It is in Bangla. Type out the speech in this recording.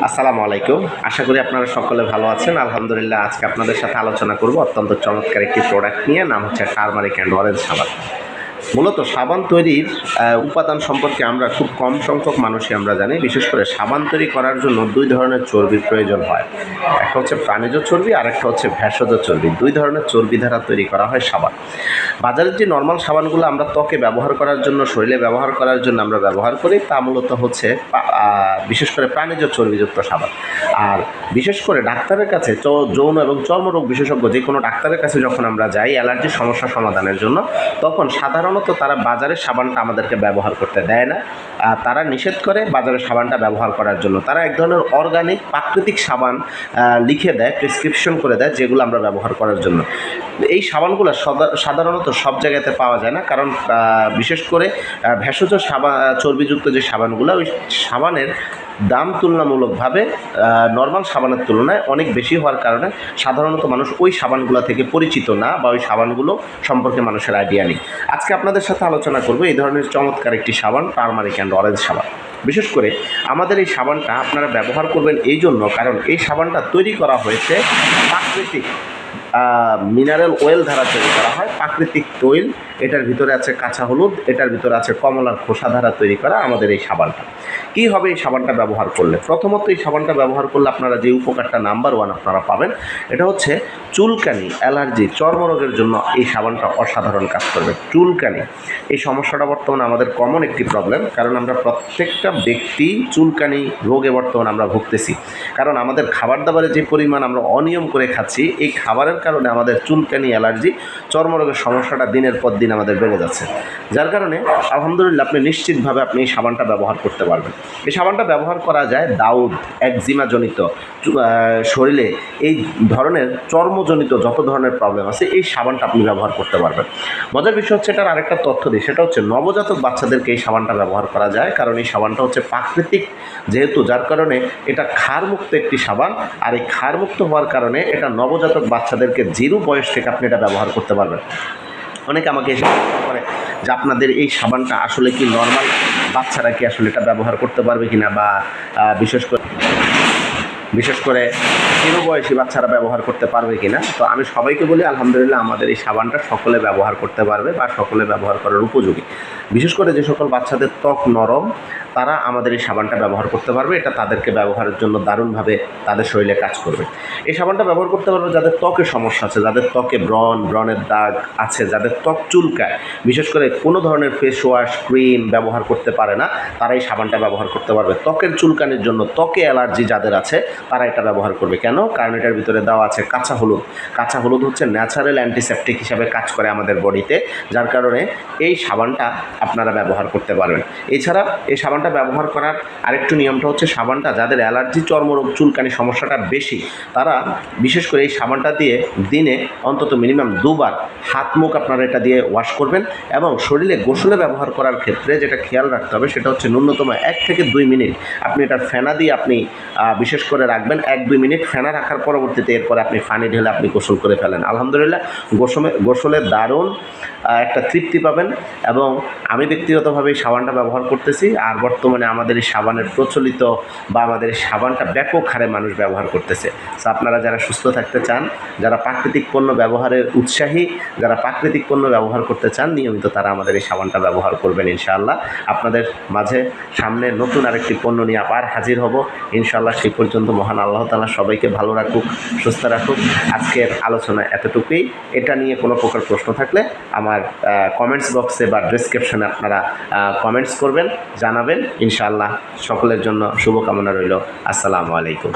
আসসালামু আলাইকুম। আশা করি আপনারা সকলে ভালো আছেন। আলহামদুলিল্লাহ, আজকে আপনাদের সাথে আলোচনা করব অত্যন্ত চমৎকার একটি প্রোডাক্ট নিয়ে, নাম হচ্ছে টারমারিক অ্যান্ড অরেঞ্জ সাবান। মূলত সাবান তৈরির উপাদান সম্পর্কে আমরা খুব কম সংখ্যক মানুষই আমরা জানি। বিশেষ করে সাবান তৈরি করার জন্য দুই ধরনের চর্বির প্রয়োজন হয়। একটা হচ্ছে প্রাণীজ চর্বি আর একটা হচ্ছে ভেষজ চর্বি। দুই ধরনের চর্বি দ্বারা তৈরি করা হয় সাবান। বাজারের যে নর্মাল সাবানগুলো আমরা ত্বকে ব্যবহার করার জন্য, শরীরে ব্যবহার করার জন্য আমরা ব্যবহার করি, তা মূলত হচ্ছে বিশেষ করে প্রাণীজ চর্বিযুক্ত সাবান। আর বিশেষ করে ডাক্তারের কাছে, যৌন এবং চর্মরোগ বিশেষজ্ঞ যে কোনো ডাক্তারের কাছে যখন আমরা যাই অ্যালার্জির সমস্যা সমাধানের জন্য, তখন সাধারণত তারা বাজারের সাবানটা আমাদেরকে ব্যবহার করতে দেয় না। তারা নিষেধ করে বাজারের সাবানটা ব্যবহার করার জন্য। তারা এক ধরনের অর্গানিক প্রাকৃতিক সাবান লিখে দেয়, প্রেসক্রিপশন করে দেয়, যেগুলো আমরা ব্যবহার করার জন্য। এই সাবানগুলো সাধারণত সব জায়গাতে পাওয়া যায় না, কারণ বিশেষ করে ভেষজ চর্বিযুক্ত যে সাবানগুলো, ওই সাবানের দাম তুলনামূলকভাবে নর্মাল সাবানের তুলনায় অনেক বেশি হওয়ার কারণে সাধারণত মানুষ ওই সাবানগুলো থেকে পরিচিত না, বা ওই সাবানগুলো সম্পর্কে মানুষের আইডিয়া নেই। আজকে আপনাদের সাথে আলোচনা করব এই ধরনের চমৎকার একটি সাবান, টারমারিক অ্যান্ড অরেঞ্জ সাবান। বিশেষ করে আমাদের এই সাবানটা আপনারা ব্যবহার করবেন এই জন্য, কারণ এই সাবানটা তৈরি করা হয়েছে প্রাকৃতিক মিনারেল অয়েল দ্বারা তৈরি করা হয়। প্রাকৃতিক তৈল, এটার ভিতরে আছে কাঁচা হলুদ, এটার ভিতরে আছে কমলার খোসা দ্বারা তৈরি করা আমাদের এই সাবানটা। কী হবে এই সাবানটা ব্যবহার করলে? প্রথমত এই সাবানটা ব্যবহার করলে আপনারা যে উপকারটা নাম্বার 1 আপনারা পাবেন, এটা হচ্ছে চুলকানি, অ্যালার্জি, চর্মরোগের জন্য এই সাবানটা অসাধারণ কাজ করবে। চুলকানি, এই সমস্যাটা বর্তমানে আমাদের কমন একটি প্রবলেম, কারণ আমরা প্রত্যেকটা ব্যক্তি চুলকানি রোগে বর্তমানে আমরা ভুগতেছি। কারণ আমাদের খাবার দাবারে যে পরিমাণ আমরা অনিয়ম করে খাচ্ছি, এই খাবারের কারণে আমাদের চুলকানি, অ্যালার্জি, চর্মরোগের সমস্যাটা দিনের পর দিন আমাদের বেড়ে যাচ্ছে। যার কারণে আলহামদুলিল্লাহ আপনি নিশ্চিতভাবে আপনি এই সাবানটা ব্যবহার করতে পারবেন। এই সাবানটা ব্যবহার করা যায় দাউদ, একজিমাজনিত, শরীরে এই ধরনের চর্মজনিত যত ধরনের প্রবলেম আছে, এই সাবানটা আপনি ব্যবহার করতে পারবেন। মজার বিষয় হচ্ছে, এটার আরেকটা তথ্য দিই, সেটা হচ্ছে নবজাতক বাচ্চাদেরকে এই সাবানটা ব্যবহার করা যায়, কারণ এই সাবানটা হচ্ছে প্রাকৃতিক যেহেতু, যার কারণে এটা ক্ষারমুক্ত একটি সাবান। আর এই ক্ষারমুক্ত হওয়ার কারণে এটা নবজাতক বাচ্চাদেরকে 0 বয়স থেকে আপনি এটা ব্যবহার করতে পারবেন। অনেকে আমাকে এসে প্রশ্ন করে যে আপনাদের এই সাবানটা আসলে কি নর্মাল বাচ্চারা কি আসলে এটা ব্যবহার করতে পারবে কিনা, বা বিশেষ করে 0 বয়সী বাচ্চারা ব্যবহার করতে পারবে কিনা। তো আমি সবাইকে বলি আলহামদুলিল্লাহ আমাদের এই সাবানটা সকলে ব্যবহার করতে পারবে, বা সকলে ব্যবহার করার উপযোগী। বিশেষ করে যে সকল বাচ্চাদের ত্বক নরম, তারা আমাদের এই সাবানটা ব্যবহার করতে পারবে। এটা তাদেরকে ব্যবহারের জন্য দারুণভাবে তাদের শরীরে কাজ করবে। এই সাবানটা ব্যবহার করতে পারবে যাদের ত্বকের সমস্যা আছে, যাদের ত্বকে ব্রণের দাগ আছে, যাদের ত্বক চুলকায়, বিশেষ করে কোনো ধরনের ফেস ওয়াশ, ক্রিম ব্যবহার করতে পারে না, তারা এই সাবানটা ব্যবহার করতে পারবে। ত্বকের চুলকানির জন্য, ত্বকে অ্যালার্জি যাদের আছে, তারা এটা ব্যবহার করবে। কেন? কারণ এটার ভিতরে দেওয়া আছে কাঁচা হলুদ। কাঁচা হলুদ হচ্ছে ন্যাচারাল অ্যান্টিসেপটিক হিসাবে কাজ করে আমাদের বডিতে, যার কারণে এই সাবানটা আপনারা ব্যবহার করতে পারবেন। এছাড়া এই সাবানটা ব্যবহার করার আরেকটু নিয়মটা হচ্ছে, সাবানটা যাদের অ্যালার্জি, চর্মরোগ, চুলকানি সমস্যাটা বেশি, তারা বিশেষ করে এই সাবানটা দিয়ে দিনে অন্তত মিনিমাম 2 বার হাত মুখ আপনারা এটা দিয়ে ওয়াশ করবেন। এবং শরীরে গোসলে ব্যবহার করার ক্ষেত্রে যেটা খেয়াল রাখতে হবে, সেটা হচ্ছে ন্যূনতম 1 থেকে 2 মিনিট আপনি এটার ফেনা দিয়ে আপনি বিশেষ করে রাখবেন। 1-2 মিনিট ফেনা রাখার পরবর্তীতে এরপরে আপনি পানি ঢেলে আপনি গোসল করে ফেলেন। আলহামদুলিল্লাহ গোসলে দারুণ একটা তৃপ্তি পাবেন। এবং আমি ব্যক্তিগতভাবে এই সাবানটা ব্যবহার করতেছি। আর বর্তমানে আমাদের এই সাবানের প্রচলিত, বা আমাদের এই সাবানটা ব্যাপক হারে মানুষ ব্যবহার করতেছে। তো আপনারা যারা সুস্থ থাকতে চান, যারা প্রাকৃতিক পণ্য ব্যবহারের উৎসাহী, যারা প্রাকৃতিক পণ্য ব্যবহার করতে চান নিয়মিত, তারা আমাদের এই সাবানটা ব্যবহার করবেন। ইনশাআল্লাহ আপনাদের মাঝে সামনে নতুন আরেকটি পণ্য নিয়ে আবার হাজির হব ইনশাআল্লাহ। সেই পর্যন্ত মহান আল্লাহ তাআলা সবাইকে ভালো রাখুক, সুস্থ রাখুক। আজকের আলোচনা এতটুকুই। এটা নিয়ে কোনো প্রকার প্রশ্ন থাকলে আমার কমেন্টস বক্সে বা ডেসক্রিপশনে আপনারা কমেন্টস করবেন, জানাবেন। ইনশাআল্লাহ সকলের জন্য শুভকামনা রইল। আসসালামু আলাইকুম।